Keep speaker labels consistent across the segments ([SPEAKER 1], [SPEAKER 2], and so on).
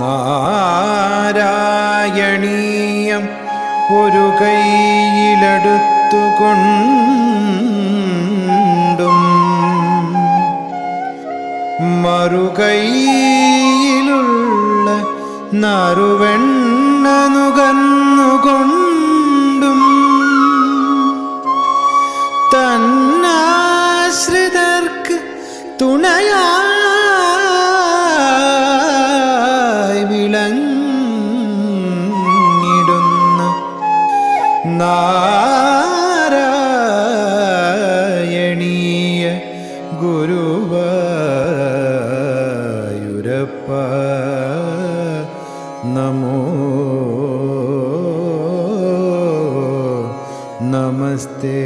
[SPEAKER 1] നാരായണീയം ഒരു കൈയിലെടുത്തുകൊണ്ടും മറുകൈയിലുള്ള നറുവെണ്ണ നുകർന്നുകൊണ്ടും തന്നാശ്രിതർക്ക് തുണയായി വിളങ്ങിടുന്ന നാരായണീയ ഗുരുവായൂരപ്പ നമോ നമസ്തേ.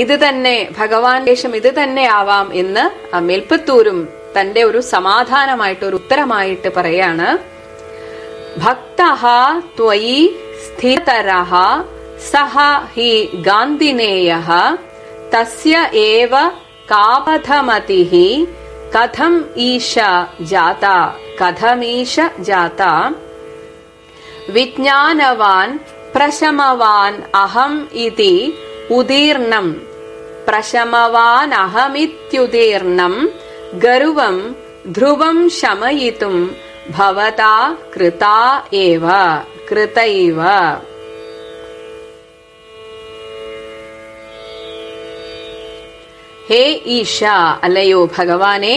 [SPEAKER 2] ഇത് തന്നെ ഭഗവാൻ ദേശം ഇത് തന്നെ ആവാം എന്ന് മേൽപ്പത്തൂരും തന്റെ ഒരു സമാധാനമായിട്ട് ഒരു ഉത്തരമായിട്ട് പറയാണ്. ഭക്തഃ ത്വയി സ്ഥിരതരഃ സഹ ഹി ഗാന്ധിനേയഃ തസ്യ ഏവ കാപഥമതിഃ കഥം ഈശ ജാത കഥമീശ ജാത വിജ്ഞാനവാൻ പ്രശമവാൻ അഹം ഇതി ഉദീർണം പ്രശമവാനഹമിത്യുദീർണം ഗർവം ധ്രുവം ശമയിതും ഭവതാ കൃതാ ഏവ കൃതൈവ. ഹേ ഈശ, അല്ലയോ ഭഗവാനെ,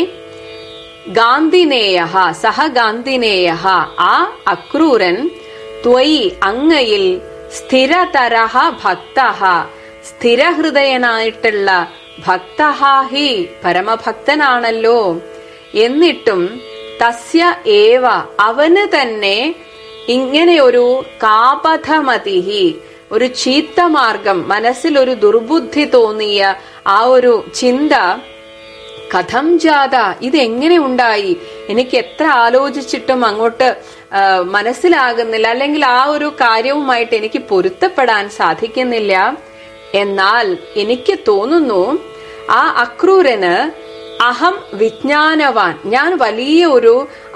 [SPEAKER 2] ഗാന്ധിനേയഃ സഹ ഗാന്ധിനേയഃ ആ അക്രൂരൻ ത്വയി അങ്ങയിൽ സ്ഥിരതരഃ ഭക്തഃ സ്ഥിരഹൃദയനായിട്ടുള്ള ഭക്തഃ ഹി പരമഭക്തനാണല്ലോ. എന്നിട്ടും തസ്യ ഏവ അവന് തന്നെ ഇങ്ങനെ ഒരു കാപഥമതിഹി ഒരു ചീത്തമാർഗം മനസ്സിൽ ഒരു ദുർബുദ്ധി തോന്നിയ ആ ഒരു ചിന്ത കഥം ജാത ഇതെങ്ങനെ ഉണ്ടായി, എനിക്ക് എത്ര ആലോചിച്ചിട്ടും അങ്ങോട്ട് മനസ്സിലാകുന്നില്ല, അല്ലെങ്കിൽ ആ ഒരു കാര്യവുമായിട്ട് എനിക്ക് പൊരുത്തപ്പെടാൻ സാധിക്കുന്നില്ല. എന്നാൽ എനിക്ക് തോന്നുന്നു ആ അക്രൂരന് അഹം വിജ്ഞാനവാൻ ഞാൻ വലിയ ഒരു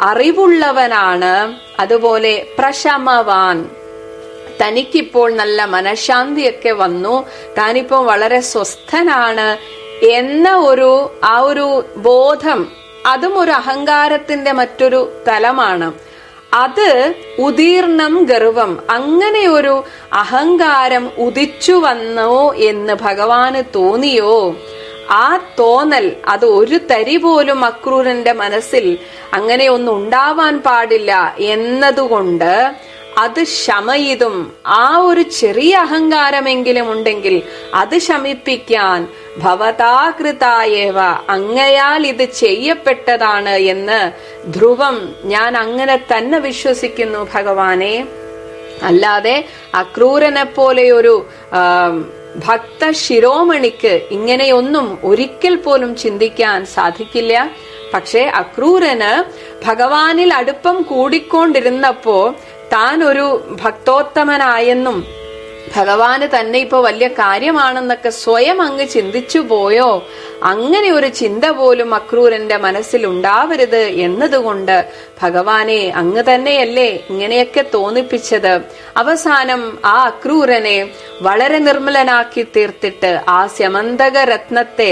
[SPEAKER 2] അറിവുള്ളവനാണ്, അതുപോലെ പ്രശമവാൻ തനിക്കിപ്പോൾ നല്ല മനഃശാന്തിയൊക്കെ വന്നു, താനിപ്പോൾ വളരെ സ്വസ്ഥനാണ് എന്ന ആ ഒരു ബോധം, അതും ഒരു അഹങ്കാരത്തിന്റെ മറ്റൊരു തലമാണ്. അത് ഉദീർണം ഗർവം അങ്ങനെ ഒരു അഹങ്കാരം ഉദിച്ചു വന്നോ എന്ന് ഭഗവാന് തോന്നിയോ? ആ തോന്നൽ അത് ഒരു തരി പോലും അക്രൂരന്റെ മനസ്സിൽ അങ്ങനെ ഒന്നും ഉണ്ടാവാൻ പാടില്ല എന്നതുകൊണ്ട് അത് ശമയിതും ആ ഒരു ചെറിയ അഹങ്കാരമെങ്കിലും ഉണ്ടെങ്കിൽ അത് ശമിപ്പിക്കാൻ ഭവതാകൃതായേവ അങ്ങയാൽ ഇത് ചെയ്യപ്പെട്ടതാണ് എന്ന് ധ്രുവം ഞാൻ അങ്ങനെ തന്നെ വിശ്വസിക്കുന്നു ഭഗവാനെ. അല്ലാതെ അക്രൂരനെ പോലെ ഒരു ഭക്ത ശിരോമണിക്ക് ഇങ്ങനെയൊന്നും ഒരിക്കൽ പോലും ചിന്തിക്കാൻ സാധിക്കില്ല. പക്ഷെ അക്രൂരന് ഭഗവാനിൽ അടുപ്പം കൂടിക്കൊണ്ടിരുന്നപ്പോ താൻ ഒരു ഭക്തോത്തമനായെന്നും ഭഗവാന് തന്നെ ഇപ്പൊ വലിയ കാര്യമാണെന്നൊക്കെ സ്വയം അങ്ങ് ചിന്തിച്ചു പോയോ? അങ്ങനെ ഒരു ചിന്ത പോലും അക്രൂരന്റെ മനസ്സിൽ ഉണ്ടാവരുത് എന്നതുകൊണ്ട് ഭഗവാനെ അങ്ങ് തന്നെയല്ലേ ഇങ്ങനെയൊക്കെ തോന്നിപ്പിച്ചത്. അവസാനം ആ അക്രൂരനെ വളരെ നിർമ്മലനാക്കി തീർത്തിട്ട് ആ സ്യമന്തക രത്നത്തെ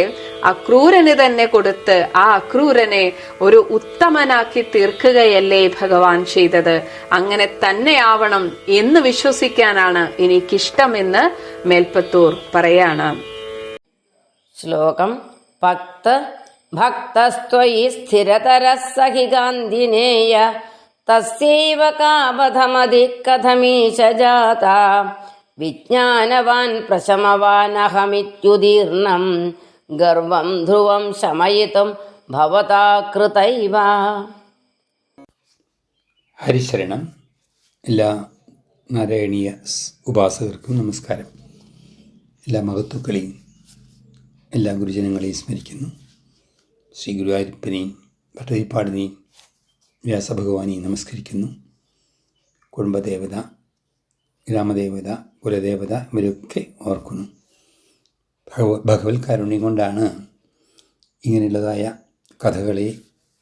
[SPEAKER 2] അക്രൂരന് തന്നെ കൊടുത്ത് ആ അക്രൂരനെ ഒരു ഉത്തമനാക്കി തീർക്കുകയല്ലേ ഭഗവാൻ ചെയ്തത്. അങ്ങനെ തന്നെ ആവണം എന്ന് വിശ്വസിക്കാനാണ് എനിക്കിഷ്ടമെന്ന് മേൽപ്പത്തൂർ പറയാണ്.
[SPEAKER 3] ശ്ലോകം ഭക്തസ്ത്വയി സ്ഥിരതരഃ സഹി ഗാന്ധിനേയ തസ്യൈവ കാപഥമതി കഥമീശ ജാത വിജ്ഞാനവാൻ പ്രശമവാനഹമിത്യുദീർണം ഗർവം ധ്രുവം ശമയിതും ഭവതാ കൃതൈവ.
[SPEAKER 4] ഹരിശരണം. എല്ലാ നാരായണീയ ഉപാസകർക്കും നമസ്കാരം. എല്ലാ മഹത്തുക്കളെയും എല്ലാ ഗുരുജനങ്ങളെയും സ്മരിക്കുന്നു. ശ്രീ ഗുരുവായൂരപ്പനെയും ഭട്ടതിരിപ്പാടിനെയും വ്യാസഭഗവാനെയും നമസ്കരിക്കുന്നു. കുടുംബദേവത, ഗ്രാമദേവത, കുലദേവത ഇവരൊക്കെ ഓർക്കുന്നു. ഭഗവത് കാരുണ്യം കൊണ്ടാണ് ഇങ്ങനെയുള്ളതായ കഥകളെ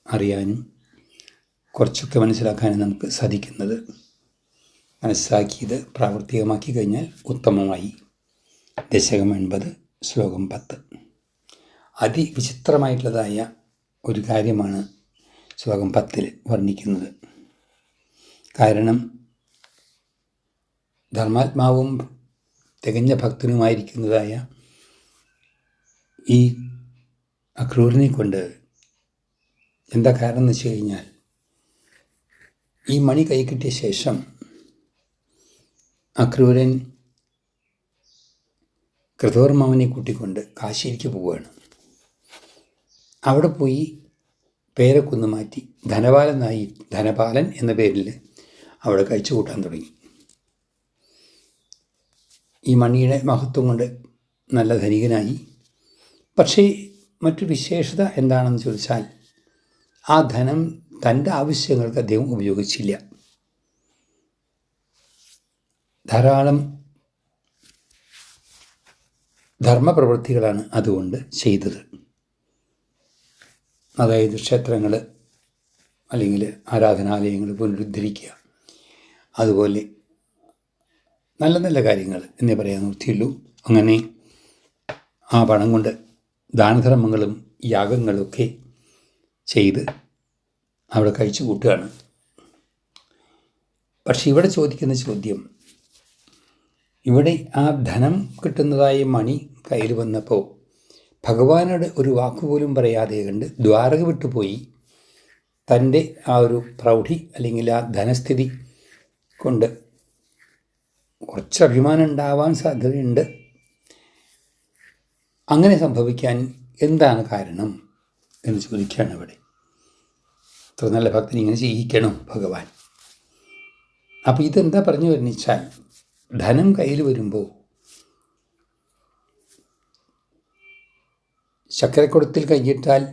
[SPEAKER 4] അറിയാനും കുറച്ചൊക്കെ മനസ്സിലാക്കാനും നമുക്ക് സാധിക്കുന്നത്. മനസ്സിലാക്കിയത് പ്രാവർത്തികമാക്കി കഴിഞ്ഞാൽ ഉത്തമമായി. ദശകം 80, ശ്ലോകം 10. അതിവിചിത്രമായിട്ടുള്ളതായ ഒരു കാര്യമാണ് ശ്ലോകം 10 വർണ്ണിക്കുന്നത്. കാരണം ധർമാത്മാവും തികഞ്ഞ ഭക്തനുമായിരിക്കുന്നതായ ഈ അക്രൂരനെ കൊണ്ട് എന്താ കാരണം എന്ന് വെച്ച് കഴിഞ്ഞാൽ, ഈ മണി കൈ കിട്ടിയ ശേഷം അക്രൂരൻ കൃതവർമാവനെ കൂട്ടിക്കൊണ്ട് കാശിയിലേക്ക് പോവുകയാണ്. അവിടെ പോയി പേരൊക്കെ മാറ്റി ധനപാലൻ എന്ന പേരിൽ അവിടെ കഴിച്ചു കൂട്ടാൻ തുടങ്ങി. ഈ മണിയുടെ മഹത്വം കൊണ്ട് നല്ല ധനികനായി. പക്ഷേ മറ്റൊരു വിശേഷത എന്താണെന്ന് ചോദിച്ചാൽ, ആ ധനം തൻ്റെ ആവശ്യങ്ങൾക്ക് അദ്ദേഹം ഉപയോഗിച്ചില്ല. ധാരാളം ധർമ്മപ്രവൃത്തികളാണ് അതുകൊണ്ട് ചെയ്തത്. അതായത് ക്ഷേത്രങ്ങൾ അല്ലെങ്കിൽ ആരാധനാലയങ്ങൾ പുനരുദ്ധരിക്കുക, അതുപോലെ നല്ല നല്ല കാര്യങ്ങൾ എന്നേ പറയാൻ നിർത്തിയുള്ളൂ. അങ്ങനെ ആ പണം കൊണ്ട് ദാനധർമ്മങ്ങളും യാഗങ്ങളൊക്കെ ചെയ്ത് അവിടെ കഴിച്ചു കൂട്ടുകയാണ്. പക്ഷെ ഇവിടെ ചോദിക്കുന്ന ചോദ്യം, ഇവിടെ ആ ധനം കിട്ടുന്നതായ മണി കയ്യിൽ വന്നപ്പോൾ ഭഗവാനോട് ഒരു വാക്കുപോലും പറയാതെ കണ്ട് ദ്വാരക വിട്ടുപോയി തൻ്റെ ആ ഒരു പ്രൗഢി അല്ലെങ്കിൽ ആ ധനസ്ഥിതി കൊണ്ട് കുറച്ച് അഭിമാനം ഉണ്ടാവാൻ സാധ്യതയുണ്ട്. അങ്ങനെ സംഭവിക്കാൻ എന്താണ് കാരണം എന്ന് ചോദിക്കുകയാണ് ഇവിടെ. അത്ര നല്ല ഭക്തൻ ഇങ്ങനെ ചെയ്യിക്കണം ഭഗവാൻ. അപ്പോൾ ഇതെന്താ പറഞ്ഞു വരുന്നിച്ചാൽ, ധനം കയ്യിൽ വരുമ്പോൾ ചക്കരക്കുടത്തിൽ കൈയിട്ടാൽ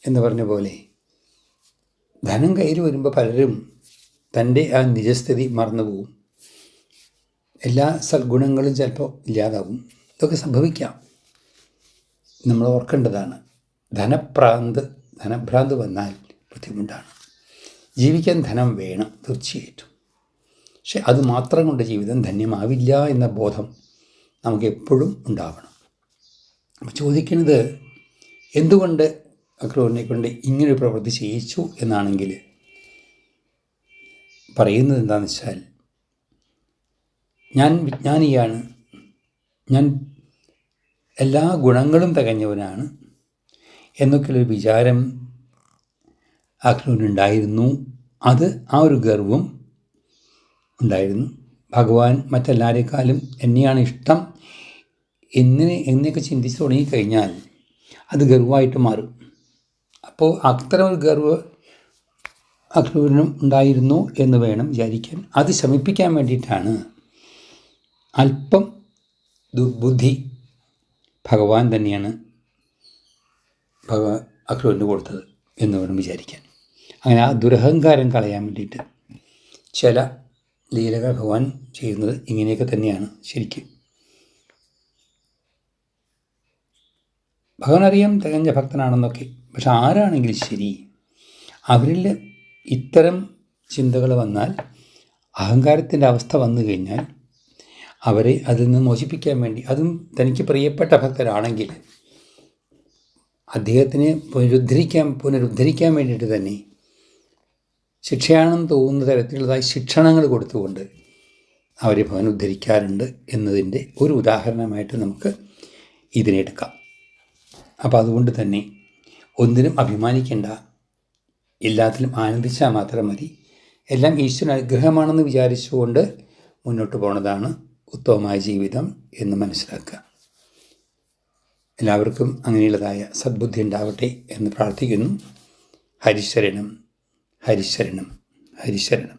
[SPEAKER 4] എന്ന് പറഞ്ഞ പോലെ ധനം കയ്യിൽ വരുമ്പോൾ പലരും തൻ്റെ ആ നിജസ്ഥിതി മറന്നുപോകും. എല്ലാ സദ്ഗുണങ്ങളും ചിലപ്പോൾ ഇല്ലാതാവും. ഇതൊക്കെ സംഭവിക്കാം. നമ്മൾ ഓർക്കേണ്ടതാണ്. ധനഭ്രാന്ത് വന്നാൽ ബുദ്ധിമുട്ടാണ്. ജീവിക്കാൻ ധനം വേണം തീർച്ചയായിട്ടും. പക്ഷെ അത് മാത്രം കൊണ്ട് ജീവിതം ധന്യമാവില്ല എന്ന ബോധം നമുക്ക് എപ്പോഴും ഉണ്ടാവണം. അപ്പോൾ ചോദിക്കുന്നത്, എന്തുകൊണ്ട് അക്രൂരനെ കൊണ്ട് ഇങ്ങനൊരു പ്രവൃത്തി ചെയ്യിച്ചു എന്നാണെങ്കിൽ പറയുന്നത് എന്താണെന്ന് വെച്ചാൽ, ഞാൻ വിജ്ഞാനിയാണ്, ഞാൻ എല്ലാ ഗുണങ്ങളും തികഞ്ഞവനാണ് എന്നൊക്കെയുള്ളൊരു വിചാരം അക്രൂരനുണ്ടായിരുന്നു. അത് ആ ഒരു ഗർവം ഉണ്ടായിരുന്നു. ഭഗവാൻ മറ്റെല്ലാവരെക്കാളും എന്നെയാണ് ഇഷ്ടം എന്നൊക്കെ ചിന്തിച്ച് തുടങ്ങിക്കഴിഞ്ഞാൽ അത് ഗർവമായിട്ട് മാറും. അപ്പോൾ അത്തരം ഒരു ഗർവ് അക്രൂരനും ഉണ്ടായിരുന്നു എന്ന് വേണം വിചാരിക്കാൻ. അത് ശമിപ്പിക്കാൻ വേണ്ടിയിട്ടാണ് അല്പം ദുർബുദ്ധി ഭഗവാൻ തന്നെയാണ് അക്രൂരന് കൊടുത്തത് എന്ന് വേണം വിചാരിക്കാൻ. അങ്ങനെ ആ ദുരഹങ്കാരം കളയാൻ വേണ്ടിയിട്ട് ചില ലീലകൾ ഭഗവാൻ ചെയ്യുന്നത് ഇങ്ങനെയൊക്കെ തന്നെയാണ്. ശരിക്കും ഭഗവാൻ അറിയാം തികഞ്ഞ ഭക്തനാണെന്നൊക്കെ. പക്ഷെ ആരാണെങ്കിലും ശരി, അവരിൽ ഇത്തരം ചിന്തകൾ വന്നാൽ, അഹങ്കാരത്തിൻ്റെ അവസ്ഥ വന്നു കഴിഞ്ഞാൽ അവരെ അതിൽ നിന്ന് മോചിപ്പിക്കാൻ വേണ്ടി, അതും തനിക്ക് പ്രിയപ്പെട്ട ഭക്തരാണെങ്കിൽ അദ്ദേഹത്തിനെ പുനരുദ്ധരിക്കാൻ വേണ്ടിയിട്ട് തന്നെ ശിക്ഷയാണെന്ന് തോന്നുന്ന തരത്തിലുള്ളതായ ശിക്ഷണങ്ങൾ കൊടുത്തുകൊണ്ട് അവരെ ഭഗവാൻ ഉദ്ധരിക്കാറുണ്ട് എന്നതിൻ്റെ ഒരു ഉദാഹരണമായിട്ട് നമുക്ക് ഇതിനെടുക്കാം. അപ്പോൾ അതുകൊണ്ട് തന്നെ ഒന്നിനും അഭിമാനിക്കേണ്ട, എല്ലാത്തിലും ആനന്ദിച്ചാൽ മാത്രം മതി. എല്ലാം ഈശ്വര അനുഗ്രഹമാണെന്ന് വിചാരിച്ചുകൊണ്ട് മുന്നോട്ട് പോകുന്നതാണ് ഉത്തമമായ ജീവിതം എന്ന് മനസ്സിലാക്കുക. എല്ലാവർക്കും അങ്ങനെയുള്ളതായ സദ്ബുദ്ധി ഉണ്ടാവട്ടെ എന്ന് പ്രാർത്ഥിക്കുന്നു. ഹരിശരണം, ഹരിശരണം, ഹരിശരണം.